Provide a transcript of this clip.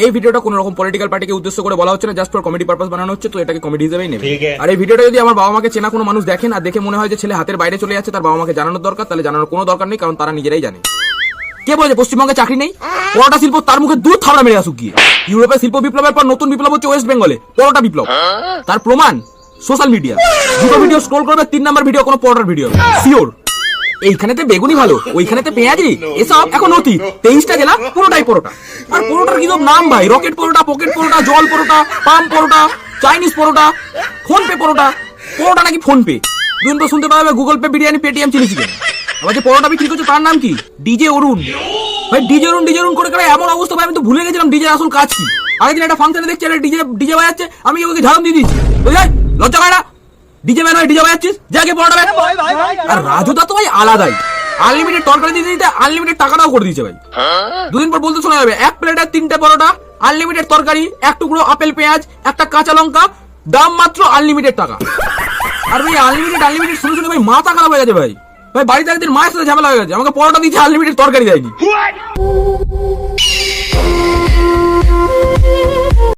এই ভিডিওটা কোনো রকম পলিটিক্যাল পার্টিকে উদ্দেশ্য করে বলা হচ্ছে না, জাস্ট ফর কমেডি পারপাস বানানো হচ্ছে, তো এটাকে কমেডি হিসেবেই নেবে। আর এই ভিডিওটা যদি আমার বাবা মাকে চেনা কোনো মানুষ দেখেন আর দেখে মনে হয় যে ছেলে হাতের বাইরে চলে যাচ্ছে, তার বাবা মাকে জানানোর দরকার, তাহলে জানানোর কোনো দরকার নেই, কারণ তারা নিজেরাই জানে। কে বলে পশ্চিমবঙ্গে চাকরি নেই? পরোটা শিল্প তার মুখে দুধ থাবড়া মেরে আসুক গিয়ে। ইউরোপের শিল্প বিপ্লবের পর নতুন বিপ্লব হচ্ছে ওয়েস্ট বেঙ্গলে, পরোটা বিপ্লব। তার প্রমাণ সোশ্যাল মিডিয়া। দুটো ভিডিও স্ক্রল করবে, 3 নাম্বার ভিডিও কোনো পরোটার ভিডিও, শিওর। এইখানেতে বেগুনি ভালো, ওইখানেতে পেঁয়াজি, এসব এখন অতি। 23টা জেলা পুরোটাই পরোটা। আর পরোটার কি সব নাম ভাই, রকেট পরোটা, পকেট পরোটা, জল পরোটা, পাম paratha, Chinese paratha, PhonePe paratha, paratha নাকি ফোন পে। দুদিন পর শুনতে পাবে Google Pay, biryani, Paytm, chilli chicken. আবার যে পরোটা বিক্রি করছে তার নাম কি? ডিজে অরুণ। ভাই ডিজে অরুণ করে করে এমন অবস্থা ভাই, আমি তো ভুলে গেছিলাম ডিজে আসল কাজ কি। আগের দিন একটা ফাংশনে দেখছি একটা ডিজে বাজাচ্ছে, আমি ওকে ঝাড়ন দিয়ে দিচ্ছি, বুঝলেন? লজ্জা পায় না? ডিজে ম্যান হয়, ডিজে বাজাচ্ছিস, যাকে পরোটা ব্যাগ। আর রাজুদা তো ভাই আলাদাই, আনলিমিটেড তরকারি দিয়ে দিতে আনলিমিটেড টাকাটাও করে দিয়েছে ভাই। দুদিন পর বলতে শোনা যাবে 1 প্লেটে 3টে পরোটা, আনলিমিটেড তরকারি, 1 টুকরো আপেল পেঁয়াজ, একটা কাঁচা লঙ্কা, দাম মাত্র আনলিমিটেড টাকা। আর ভাই আনলিমিটেড শুনে শুনে ভাই মাথা খারাপ হয়ে গেছে ভাই। ভাই বাড়িতে একদিন মায়ের সাথে ঝামেলা হয়ে গেছে, আমাকে পরোটা দিচ্ছে, আনলিমিটেড তরকারি দেয়নি।